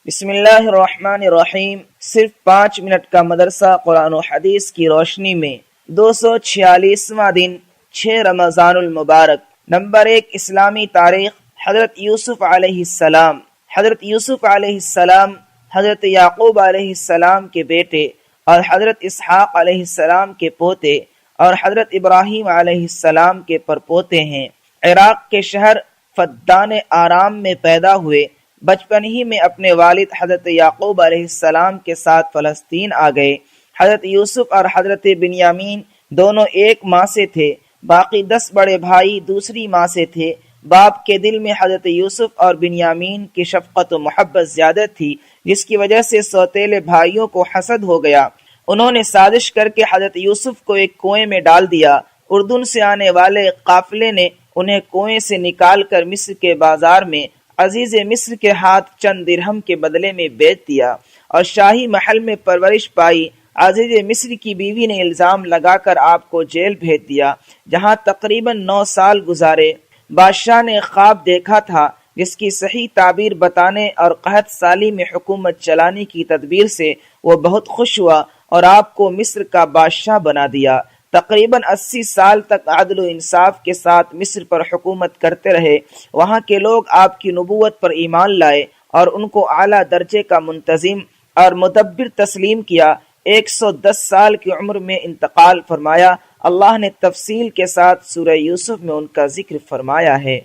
بسم اللہ الرحمن الرحیم۔ صرف 5 منٹ کا مدرسہ قرآن و حدیث کی روشنی میں 246واں دن 6 رمضان المبارک۔ نمبر 1، اسلامی تاریخ۔ حضرت یوسف علیہ السلام۔ حضرت یوسف علیہ السلام حضرت یعقوب علیہ السلام کے بیٹے اور حضرت اسحاق علیہ السلام کے پوتے اور حضرت ابراہیم علیہ السلام کے پرپوتے ہیں۔ عراق کے شہر فدان آرام میں پیدا ہوئے۔ بچپن ہی میں اپنے والد حضرت یعقوب علیہ السلام کے ساتھ فلسطین آ گئے۔ حضرت یوسف اور حضرت بنیامین دونوں ایک ماں سے تھے، باقی 10 بڑے بھائی دوسری ماں سے تھے۔ باپ کے دل میں حضرت یوسف اور بنیامین کی شفقت و محبت زیادہ تھی، جس کی وجہ سے سوتیلے بھائیوں کو حسد ہو گیا۔ انہوں نے سازش کر کے حضرت یوسف کو ایک کنویں میں ڈال دیا۔ اردن سے آنے والے قافلے نے انہیں کنویں سے نکال کر مصر کے بازار میں عزیز مصر کے ہاتھ چند درہم کے بدلے میں بیچ دیا اور شاہی محل میں پرورش پائی۔ عزیز مصر کی بیوی نے الزام لگا کر آپ کو جیل بھیج دیا، جہاں تقریباً 9 سال گزارے۔ بادشاہ نے خواب دیکھا تھا جس کی صحیح تعبیر بتانے اور قحط سالی میں حکومت چلانے کی تدبیر سے وہ بہت خوش ہوا اور آپ کو مصر کا بادشاہ بنا دیا۔ تقریباً 80 سال تک عدل و انصاف کے ساتھ مصر پر حکومت کرتے رہے۔ وہاں کے لوگ آپ کی نبوت پر ایمان لائے اور ان کو اعلیٰ درجے کا منتظم اور مدبر تسلیم کیا۔ 110 سال کی عمر میں انتقال فرمایا۔ اللہ نے تفصیل کے ساتھ سورہ یوسف میں ان کا ذکر فرمایا ہے۔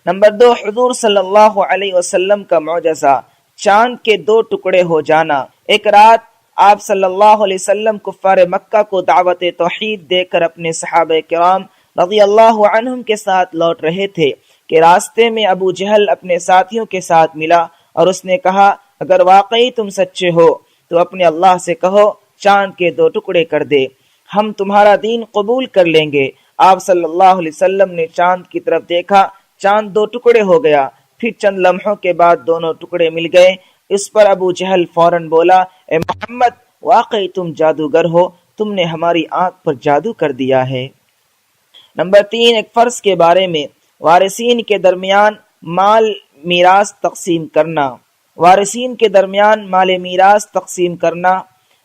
نمبر 2، حضور صلی اللہ علیہ وسلم کا معجزہ، چاند کے 2 ٹکڑے ہو جانا۔ ایک رات آپ صلی اللہ علیہ وسلم کفار مکہ کو دعوت توحید دے کر اپنے صحابہ کرام رضی اللہ عنہم کے ساتھ لوٹ رہے تھے کہ راستے میں ابو جہل اپنے ساتھیوں کے ساتھ ملا اور اس نے کہا، اگر واقعی تم سچے ہو تو اپنے اللہ سے کہو چاند کے 2 ٹکڑے کر دے، ہم تمہارا دین قبول کر لیں گے۔ آپ صلی اللہ علیہ وسلم نے چاند کی طرف دیکھا، چاند 2 ٹکڑے ہو گیا۔ پھر چند لمحوں کے بعد دونوں ٹکڑے مل گئے۔ اس پر ابو جہل فوراً بولا، اے محمد، واقعی تم جادوگر ہو، تم نے ہماری آنکھ پر جادو کر دیا ہے۔ نمبر 3، ایک فرض کے بارے میں، وارثین کے درمیان مال میراث تقسیم کرنا۔ وارثین کے درمیان مال میراث تقسیم کرنا۔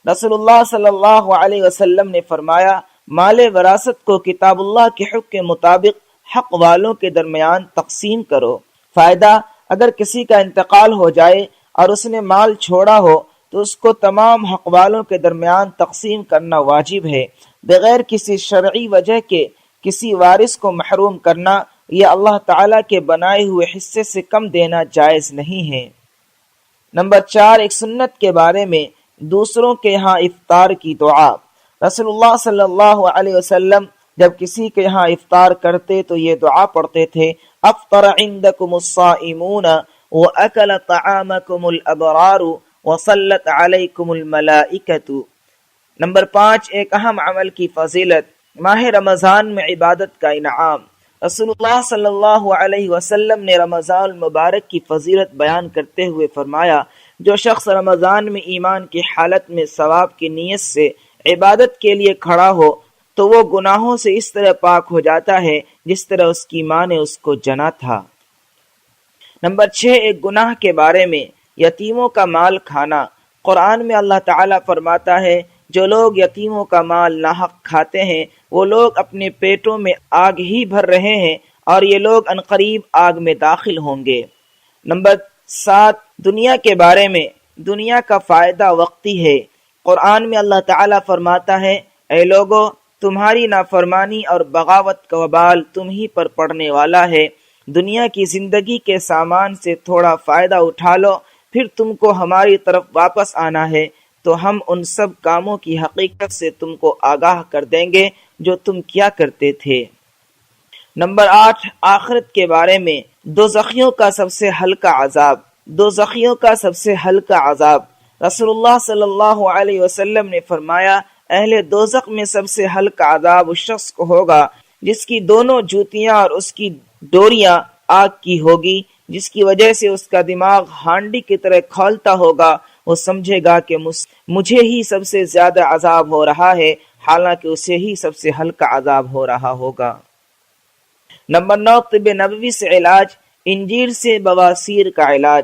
رسول اللہ صلی اللہ علیہ وسلم نے فرمایا، مال وراثت کو کتاب اللہ کے حکم کے مطابق حق والوں کے درمیان تقسیم کرو۔ فائدہ، اگر کسی کا انتقال ہو جائے اور اس نے مال چھوڑا ہو تو اس کو تمام حق والوں کے درمیان تقسیم کرنا واجب ہے۔ بغیر کسی شرعی وجہ کے کسی وارث کو محروم کرنا یا اللہ تعالیٰ کے بنائے ہوئے حصے سے کم دینا جائز نہیں ہے۔ نمبر 4، ایک سنت کے بارے میں، دوسروں کے ہاں افطار کی دعا۔ رسول اللہ صلی اللہ علیہ وسلم جب کسی کے ہاں افطار کرتے تو یہ دعا پڑھتے تھے، افطر عندکم الصائمون وَأَكَلَ طَعَامَكُمُ الْأَبْرَارُ وَصَلَّتْ عَلَيْكُمُ الْمَلَائِكَةُ۔ نمبر 5، ایک اہم عمل کی فضیلت، ماہ رمضان میں عبادت کا انعام۔ رسول اللہ صلی اللہ علیہ وسلم نے رمضان المبارک کی فضیلت بیان کرتے ہوئے فرمایا، جو شخص رمضان میں ایمان کی حالت میں ثواب کی نیت سے عبادت کے لیے کھڑا ہو تو وہ گناہوں سے اس طرح پاک ہو جاتا ہے جس طرح اس کی ماں نے اس کو جنا تھا۔ نمبر 6، ایک گناہ کے بارے میں، یتیموں کا مال کھانا۔ قرآن میں اللہ تعالیٰ فرماتا ہے، جو لوگ یتیموں کا مال ناحق کھاتے ہیں وہ لوگ اپنے پیٹوں میں آگ ہی بھر رہے ہیں اور یہ لوگ عنقریب آگ میں داخل ہوں گے۔ نمبر 7، دنیا کے بارے میں، دنیا کا فائدہ وقتی ہے۔ قرآن میں اللہ تعالیٰ فرماتا ہے، اے لوگو، تمہاری نافرمانی اور بغاوت کا وبال تم ہی پر پڑنے والا ہے۔ دنیا کی زندگی کے سامان سے تھوڑا فائدہ اٹھا لو، پھر تم کو ہماری طرف واپس آنا ہے تو ہم ان سب کاموں کی حقیقت سے تم کو آگاہ کر دیں گے جو تم کیا کرتے تھے۔ نمبر 8، آخرت کے بارے میں، دوزخیوں کا سب سے ہلکا عذاب۔ دوزخیوں کا سب سے ہلکا عذاب، رسول اللہ صلی اللہ علیہ وسلم نے فرمایا، اہل دوزخ میں سب سے ہلکا عذاب اس شخص کو ہوگا جس کی دونوں جوتیاں اور اس کی ڈوریاں آگ کی ہوگی، جس کی وجہ سے اس کا دماغ ہانڈی کی طرح کھولتا ہوگا۔ وہ سمجھے گا کہ مجھے ہی سب سے زیادہ عذاب ہو رہا ہے، حالانکہ اسے ہی سب سے ہلکا عذاب ہو رہا ہوگا۔ نمبر 9، طب نبوی سے علاج، انجیر سے بواسیر کا علاج۔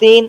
3,